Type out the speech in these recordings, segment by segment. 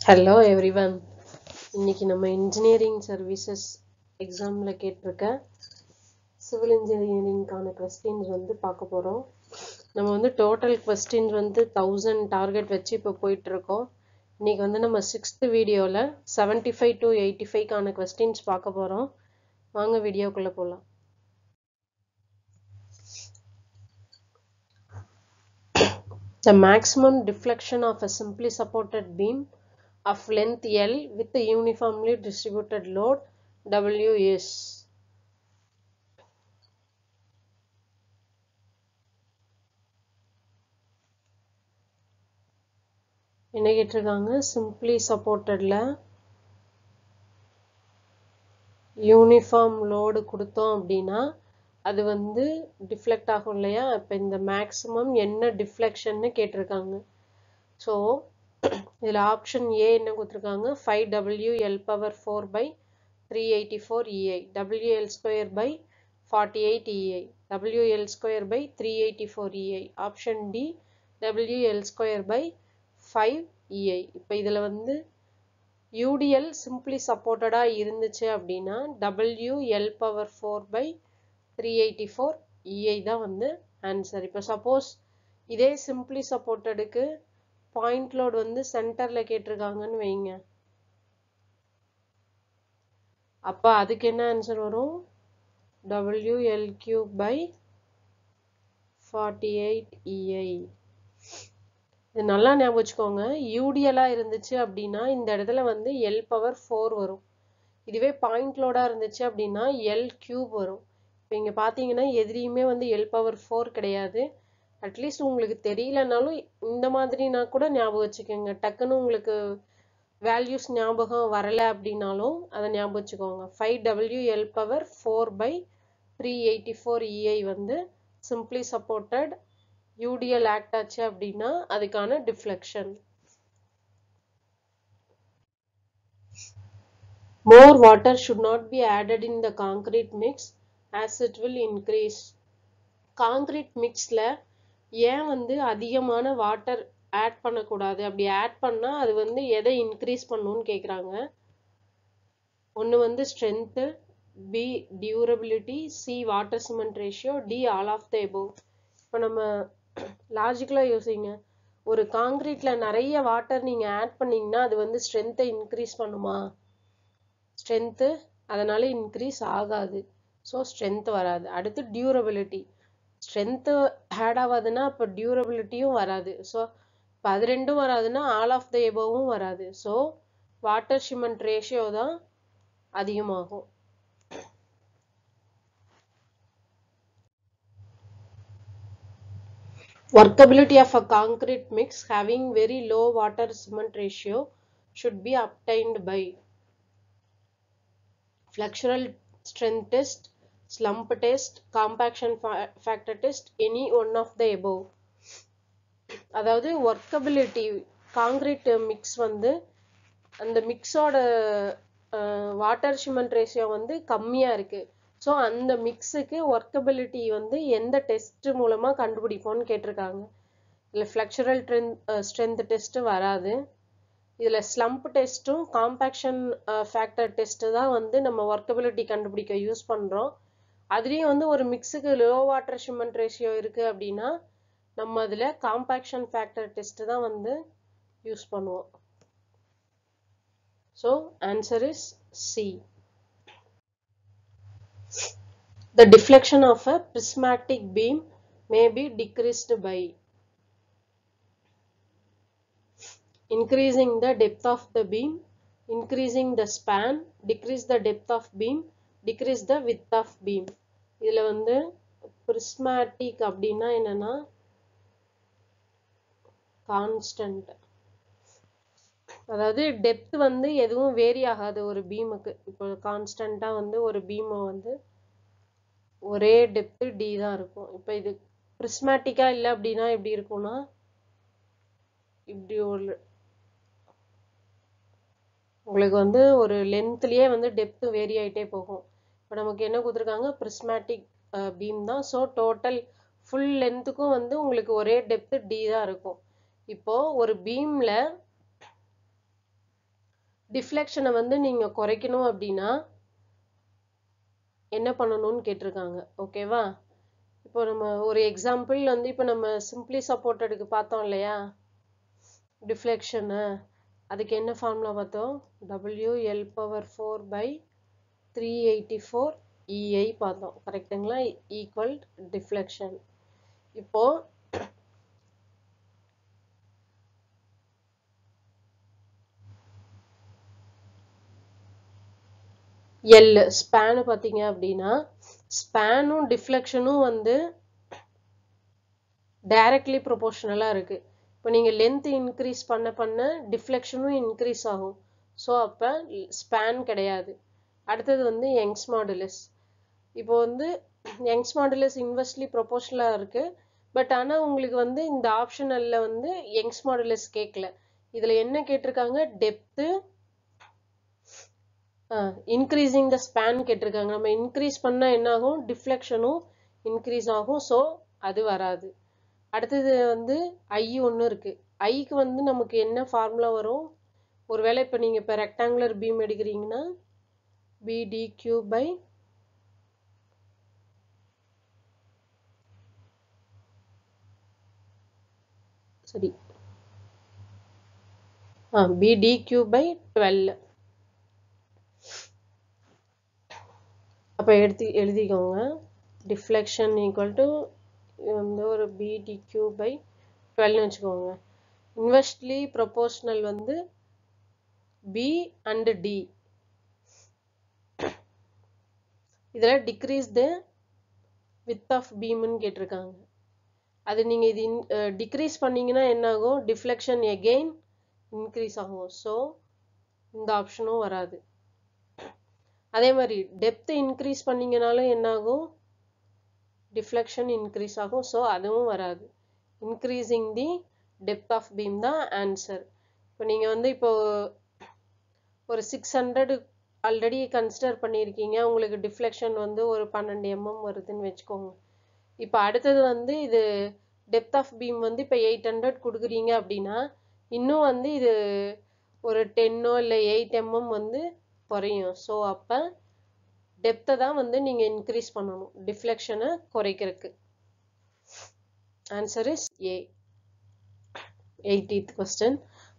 Hello everyone. இன்னைக்கு நம்ம engineering services எக்ஸாம்ல கேட்டிருக்க சிவில் இன்ஜினியரிங்கான கொஸ்டின்ஸ் வந்து பார்க்க போறோம். நம்ம வந்து டோட்டல் கொஸ்டின்ஸ் வந்து 1000 டார்கெட் வச்சு இப்போ போயிட்டு இருக்கோம். இன்னைக்கு வந்து நம்ம 6th வீடியோல 75 to 85 கான கொஸ்டின்ஸ் பார்க்க போறோம். வாங்க வீடியோக்குள்ள போலாம். The maximum deflection of a simply supported beam of length L with a uniformly distributed load W is என்ன கேட்டிருக்காங்க simply supportedல யூனிஃபார்ம் லோடு கொடுத்தோம் அப்படின்னா அது வந்து டிஃப்ளெக்ட் ஆகும் இல்லையா. இப்போ இந்த மேக்ஸிமம் என்ன டிஃப்ளெக்ஷன்னு கேட்டிருக்காங்க. ஸோ இதில் ஆப்ஷன் ஏ என்ன கொடுத்துருக்காங்க 5W L power 4 by 384 EI WL square by 48 EI WL square by 384 EI option D WL square by 5 EI. இப்போ இதில் வந்து UDL simply supported இருந்துச்சு அப்படின்னா WL power 4 by 384 EI தான் வந்து ஆன்சர். இப்போ சப்போஸ் இதே simply supportedக்கு பாயிண்ட் லோட் வந்து சென்டர்ல கேட்டிருக்காங்கன்னு வைங்க, அப்ப அதுக்கு என்ன ஆன்சர் வரும் WL cube by 48 EI. இது நல்லா ஞாபகம் வச்சுக்கோங்க. யூடிஎலா இருந்துச்சு அப்படின்னா இந்த இடத்துல வந்து L பவர் 4 வரும். இதுவே பாயிண்ட் லோடா இருந்துச்சு அப்படின்னா L கியூப் வரும். இப்போ இங்க பாத்தீங்கன்னா எதுலையுமே வந்து L பவர் 4 கிடையாது. அட்லீஸ்ட் உங்களுக்கு தெரியலனாலும் இந்த மாதிரினா கூட ஞாபகம் வச்சுக்கோங்க. டக்குன்னு உங்களுக்கு வேல்யூஸ் ஞாபகம் வரல அப்படின்னாலும் அதை ஞாபகம் வச்சுக்கோங்க. 5W L power 4 by 384 EI வந்து சிம்பிளி சப்போர்ட்டட் UDL ஆக்ட் ஆச்சு அப்படின்னா அதுக்கான deflection. More water should not be added in the concrete mix as it will increase. Concrete மிக்ஸ்ல ஏன் வந்து அதிகமான வாட்டர் ஆட் பண்ணக்கூடாது, அப்படி ஆட் பண்ணா அது வந்து எதை இன்க்ரீஸ் பண்ணும்னு கேக்குறாங்க. ஒன்று வந்து strength, B durability, C water cement ratio, D all of the above. இப்போ நம்ம லாஜிக்கலாக யோசிங்க. ஒரு காங்கிரீட்ல நிறைய வாட்டர் நீங்க ஆட் பண்ணீங்கன்னா அது வந்து ஸ்ட்ரென்த்தை இன்க்ரீஸ் பண்ணுமா? ஸ்ட்ரென்த்து அதனால இன்க்ரீஸ் ஆகாது. ஸோ ஸ்ட்ரென்த் வராது. அடுத்து டியூரபிலிட்டி, ஸ்ட்ரென்த்து ஆட் ஆகாதுன்னா அப்போ டியூரபிலிட்டியும் வராது. ஸோ இப்போ அது ரெண்டும் வராதுன்னா ஆல் ஆஃப் த எபோவும் வராது. ஸோ வாட்டர் சிமெண்ட் ரேஷியோ தான் அதிகமாகும். Workability of a concrete mix having very low water cement ratio should be obtained by flexural strength test, slump test, compaction factor test, any one of the above. அதாவது workability concrete mix வந்து அந்த மிக்ஸோட water cement ratio வந்து கம்மியா இருக்கு. So அந்த மிக்ஸுக்கு workability வந்து எந்த test மூலமா கண்டுபிடிப்போம்னு கேட்டிருக்காங்க. இதில் ஃப்ளெக்சுரல் ஸ்ட்ரென்த் டெஸ்ட் வராது. இதில் ஸ்லம்ப் டெஸ்ட்டும் காம்பேக்ஷன் ஃபேக்டர் டெஸ்ட்டு தான் வந்து நம்ம ஒர்க்கபிலிட்டி கண்டுபிடிக்க யூஸ் பண்ணுறோம். அதுலேயும் வந்து ஒரு மிக்ஸுக்கு லோ வாட்டர் சிமெண்ட் ரேஷியோ இருக்குது அப்படின்னா நம்ம அதில் காம்பேக்ஷன் ஃபேக்டர் டெஸ்ட்டு தான் வந்து யூஸ் பண்ணுவோம். So answer is C. The deflection of a prismatic beam may be decreased by increasing the depth of the beam, increasing the span, decrease the depth of beam, decrease the width of beam. இதுல வந்து prismatic அப்படின்னா என்னன்னா constant, அதாவது depth வந்து எதுவும் vary ஆகாது ஒரு பீமுக்கு. இப்போ கான்ஸ்டன்டா வந்து ஒரு பீமை வந்து ஒரே டெப்த் டி தான் இருக்கும். இப்போ இது பிரிஸ்மேட்டிக்கா இல்லை அப்படின்னா எப்படி இருக்கும்னா இப்படி ஒரு உங்களுக்கு வந்து ஒரு லென்த்லயே வந்து டெப்த் வேரி ஆயிட்டே போகும். இப்போ நமக்கு என்ன கொடுத்துருக்காங்க பிரிஸ்மேட்டிக் பீம் தான். ஸோ டோட்டல் ஃபுல் லென்த்துக்கும் வந்து உங்களுக்கு ஒரே டெப்த் டி தான் இருக்கும். இப்போ ஒரு பீம்ல டிஃப்ளெக்ஷனை வந்து நீங்க குறைக்கணும் அப்படின்னா என்ன பண்ணணும்னு கேட்டிருக்காங்க. ஓகேவா? இப்போ நம்ம ஒரு எக்ஸாம்பிள் வந்து இப்போ நம்ம சிம்பிளி சப்போர்ட்டடுக்கு பார்த்தோம் இல்லையா டிஃப்ளெக்ஷனு, அதுக்கு என்ன ஃபார்முலா பார்த்தோம்? WL⁴/384 EI பார்த்தோம். கரெக்டுங்களா? Equal deflection. இப்போ எல் ஸ்பேனு பார்த்தீங்க அப்படின்னா ஸ்பேனும் டிஃப்ளெக்ஷனும் வந்து டைரக்ட்லி ப்ரொபோர்ஷனலாக இருக்குது. இப்போ நீங்கள் லென்த் இன்க்ரீஸ் பண்ண பண்ண டிஃப்ளெக்ஷனும் இன்க்ரீஸ் ஆகும். ஸோ அப்போ ஸ்பேன் கிடையாது. அடுத்தது வந்து யங்ஸ் மாடுலஸ். இப்போ வந்து யங்ஸ் மாடுலஸ் இன்வெர்ஸ்லி ப்ரொபோர்ஷனலாக இருக்குது. பட் ஆனால் உங்களுக்கு வந்து இந்த ஆப்ஷனலில் வந்து யங்ஸ் மாடுலஸ் கேட்கல. இதில் என்ன கேட்டிருக்காங்க? டெப்த்து இன்க்ரீசிங் த ஸ்பேன் கேட்டிருக்காங்க. நம்ம இன்க்ரீஸ் பண்ணால் என்ன ஆகும்? டிஃப்ளெக்ஷனும் இன்க்ரீஸ் ஆகும். ஸோ அது வராது. அடுத்தது வந்து ஐ ஒன்று இருக்குது. ஐக்கு வந்து நமக்கு என்ன ஃபார்முலா வரும்? ஒருவேளை இப்போ நீங்கள் இப்போ ரெக்டாங்குலர் பீம் எடுக்கிறீங்கன்னா BDQ பை சரி BDQ/12. அப்போ எழுதிக்கோங்க. டிஃப்ளெக்ஷன் ஈக்குவல் டு வந்து ஒரு BDQ/12 வச்சுக்கோங்க. இன்வெர்ஸ்லி ப்ரொபோர்ஷனல் வந்து B and D. இதில் டிக்ரீஸ் த வித் ஆஃப் பீம்னு கேட்டிருக்காங்க. அது நீங்கள் இது டிக்ரீஸ் பண்ணீங்கன்னா என்ன ஆகும்? டிஃப்ளெக்ஷன் எகெயின் இன்க்ரீஸ் ஆகும். ஸோ இந்த ஆப்ஷனும் வராது. அதே மாதிரி டெப்த் இன்க்ரீஸ் பண்ணீங்கனாலும் என்ன ஆகும்? டிஃப்ளெக்ஷன் இன்க்ரீஸ் ஆகும். ஸோ அதுவும் வராது. Increasing the depth of beam தான் ஆன்சர். இப்போ நீங்கள் வந்து இப்போ ஒரு 600 ஆல்ரெடி கன்சிடர் பண்ணியிருக்கீங்க. உங்களுக்கு டிஃப்ளெக்ஷன் வந்து ஒரு 12 mm வருதுன்னு வச்சுக்கோங்க. இப்போ அடுத்தது வந்து இது டெப்த் ஆஃப் பீம் வந்து இப்போ 800 கொடுக்குறீங்க அப்படின்னா இன்னும் வந்து இது ஒரு 10 இல்லை 8 mm வந்து குறையும். ஸோ அப்போ டெப்த்தை தான் வந்து நீங்கள் இன்க்ரீஸ் பண்ணணும் டிஃப்ளெக்ஷனை குறைக்கிறதுக்கு. Answer is A. 80th question.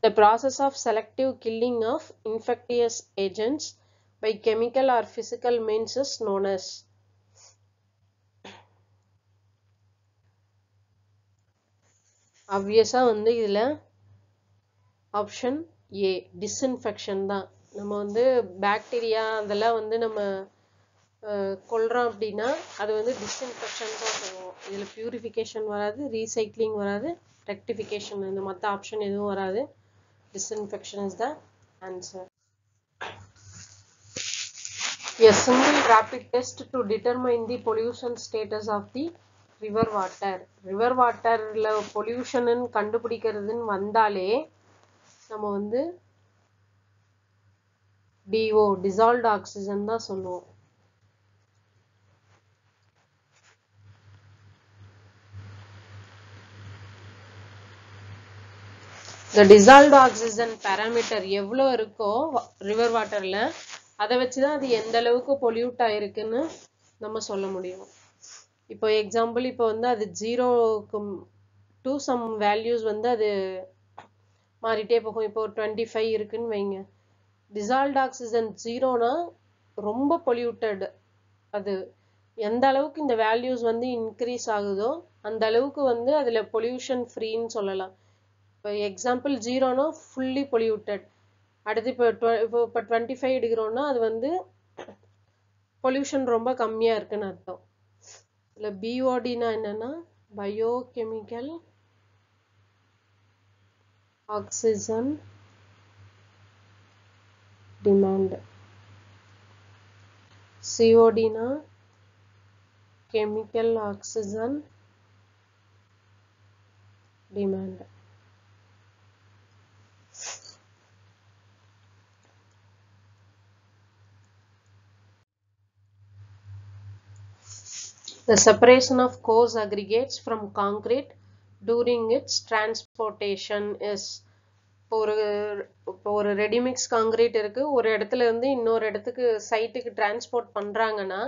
The process of selective killing of infectious agents by chemical or physical means is known as. Obviously வந்து இதுல ஆப்ஷன் A டிஸ்இன்ஃபெக்ஷன் தான். நம்ம வந்து பாக்டீரியா அதெல்லாம் வந்து நம்ம கொல்றோம் அப்படின்னா அது வந்து டிஸ்இன்ஃபெக்ஷன் தான் சொல்லுவோம். இதில் பியூரிஃபிகேஷன் வராது, ரீசைக்ளிங் வராது, ரெக்டிஃபிகேஷன் இந்த மற்ற ஆப்ஷன் எதுவும் வராது. Disinfection is the answer. A single rapid test to determine the pollution status of the river water. River waterல pollution கண்டுபிடிக்கிறதுன்னு வந்தாலே நம்ம வந்து DO dissolved oxygen தான் சொல்லுவோம். The dissolved oxygen parameter எவ்வளோ இருக்கோ river waterல அதை வச்சு தான் அது எந்த அளவுக்கு பொல்யூட் ஆயிருக்குன்னு நம்ம சொல்ல முடியும். இப்போ எக்ஸாம்பிள் இப்போ வந்து அது 0க்கு டு சம் வேல்யூஸ் வந்து அது மாறிட்டே போகும். இப்போ 25 இருக்குன்னு வைங்க. டிசால்வ்ட் ஆக்சிஜன் 0னா ரொம்ப பொல்யூட்டட். அது எந்த அளவுக்கு இந்த வேல்யூஸ் வந்து இன்க்ரீஸ் ஆகுதோ அந்த அளவுக்கு வந்து அதில் பொல்யூஷன் ஃப்ரீன்னு சொல்லலாம். இப்போ எக்ஸாம்பிள் 0னா ஃபுல்லி பொல்யூட்டட். அடுத்து இப்போ 25 எடுக்கிறோம்னா அது வந்து பொல்யூஷன் ரொம்ப கம்மியாக இருக்குன்னு அர்த்தம். இல்லை BODனா என்னன்னா பயோகெமிக்கல் ஆக்சிஜன் டிமாண்ட். CODனா chemical oxygen demand. The separation of coarse aggregates from concrete during its transportation is. இப்போ ஒரு ரெடிமிக்ஸ் காங்கிரீட் இருக்கு, ஒரு இடத்துல இருந்து இன்னொரு இடத்துக்கு சைட்டுக்கு டிரான்ஸ்போர்ட் பண்றாங்கன்னா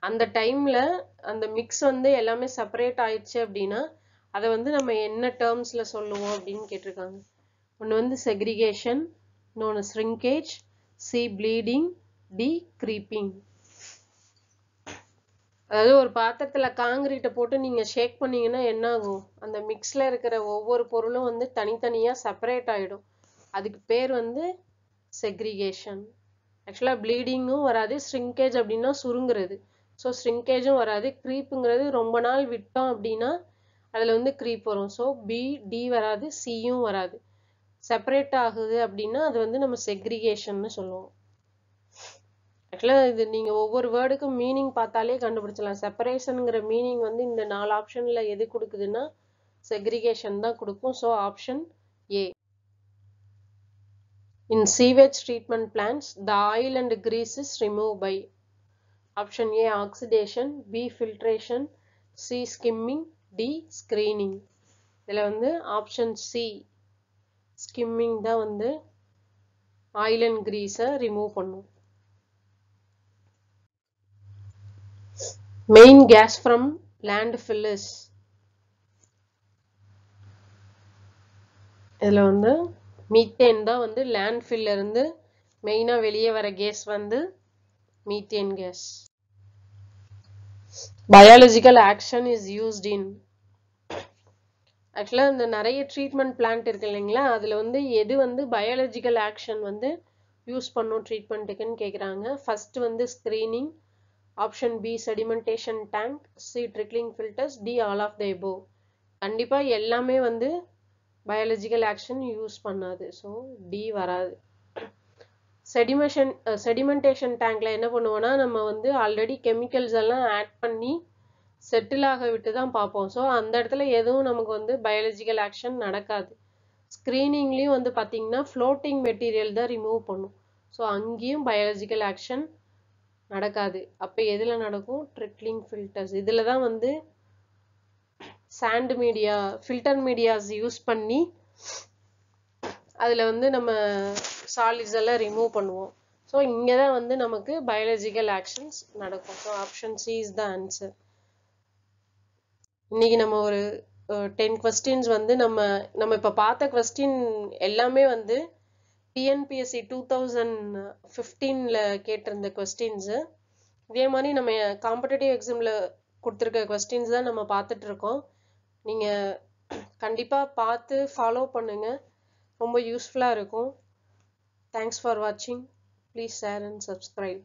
அந்த டைம்ல அந்த மிக்ஸ் வந்து எல்லாமே செப்பரேட் ஆயிடுச்சு அப்படின்னா அதை வந்து நம்ம என்ன டேர்ம்ஸ்ல சொல்லுவோம் அப்படின்னு கேட்டிருக்காங்க. ஒன்று வந்து செக்ரிகேஷன், இன்னொன்று shrinkage, C bleeding, D creeping. அதாவது ஒரு பாத்திரத்துல காங்கிரீட்டை போட்டு நீங்க ஷேக் பண்ணீங்கன்னா என்ன ஆகும், அந்த மிக்ஸ்ல இருக்கிற ஒவ்வொரு பொருளும் வந்து தனித்தனியா செப்பரேட் ஆயிடும். அதுக்கு பேர் வந்து செக்ரிகேஷன். ஆக்சுவலா ப்ளீடிங்கும் வராது, ஷ்ரிங்கேஜ் அப்படின்னா சுருங்குறது, ஸோ ஷ்ரிங்கேஜும் வராது. க்ரீப்புங்கிறது ரொம்ப நாள் விட்டோம் அப்படின்னா அதுல வந்து க்ரீப் வரும். ஸோ பி டி வராது, சியும் வராது. செப்பரேட் ஆகுது அப்படின்னா அது வந்து நம்ம செக்ரிகேஷன்னு சொல்லுவோம். ஆக்சுவலா இது நீங்க ஒவ்வொரு வேர்டுக்கும் மீனிங் பார்த்தாலே கண்டுபிடிச்சலாம். செப்பரேஷன்ங்கிற மீனிங் வந்து இந்த 4 ஆப்ஷன்ல எது கொடுக்குதுன்னா செக்ரிகேஷன் தான் கொடுக்கும். So option A. In sewage treatment plants, the oil and grease is removed by option A oxidation, B filtration, C skimming, D screening. இதுல வந்து ஆப்ஷன் C skimming தான் வந்து oil and grease remove பண்ணும். Main gas from landfill is, இதுல வந்து methane தான் வந்து லேண்ட்ஃபில்ல இருந்து மெயினா வெளியே வர கேஸ் வந்து methane case. Biological action is used in, ஆக்சுவலா இந்த நிறைய ட்ரீட்மெண்ட் பிளான்ட் இருக்கு இல்லைங்களா, அதுல வந்து எது வந்து பயாலஜிக்கல் ஆக்ஷன் வந்து யூஸ் பண்ணும் ட்ரீட்மெண்ட்டுக்குன்னு கேக்குறாங்க. ஃபர்ஸ்ட் வந்து screening, option B sedimentation tank, C trickling filters, D all of the above. கண்டிப்பா எல்லாமே வந்து பயாலஜிக்கல் ஆக்ஷன் யூஸ் பண்ணாது, ஸோ டி வராது. செடிமெண்டேஷன் டேங்க்ல என்ன பண்ணுவோம்னா நம்ம வந்து ஆல்ரெடி கெமிக்கல்ஸ் எல்லாம் ஆட் பண்ணி செட்டில் ஆக விட்டு தான் பார்ப்போம். ஸோ அந்த இடத்துல எதுவும் நமக்கு வந்து பயாலஜிக்கல் ஆக்ஷன் நடக்காது. ஸ்க்ரீனிங்லேயும் வந்து பார்த்தீங்கன்னா ஃப்ளோட்டிங் மெட்டீரியல் தான் ரிமூவ் பண்ணும், ஸோ அங்கேயும் பயாலஜிக்கல் ஆக்ஷன் நடக்காது. அப்போ எதில் நடக்கும், ட்ரிக்லிங் ஃபில்டர்ஸ். இதில் தான் வந்து sand media, filter medias use பண்ணி அதில் வந்து நம்ம சாலிட்ஸ் எல்லாம் ரிமூவ் பண்ணுவோம். ஸோ இங்கே தான் வந்து நமக்கு பயாலஜிக்கல் ஆக்ஷன்ஸ் நடக்கும். So option C is the answer. இன்னைக்கு நம்ம ஒரு 10 கொஸ்டின்ஸ் வந்து நம்ம இப்போ பார்த்த கொஸ்டின் எல்லாமே வந்து டிஎன்பிஎஸ்சி 2015ல கேட்டிருந்த கொஸ்டின்ஸு. இதே மாதிரி நம்ம காம்படிட்டிவ் எக்ஸாமில் கொடுத்துருக்க கொஸ்டின்ஸ் தான் நம்ம பார்த்துட்டு இருக்கோம். நீங்கள் கண்டிப்பாக பார்த்து ஃபாலோ பண்ணுங்கள், ரொம்ப யூஸ்ஃபுல்லாக இருக்கும். தேங்க்ஸ் ஃபார் வாட்சிங். Please share and subscribe.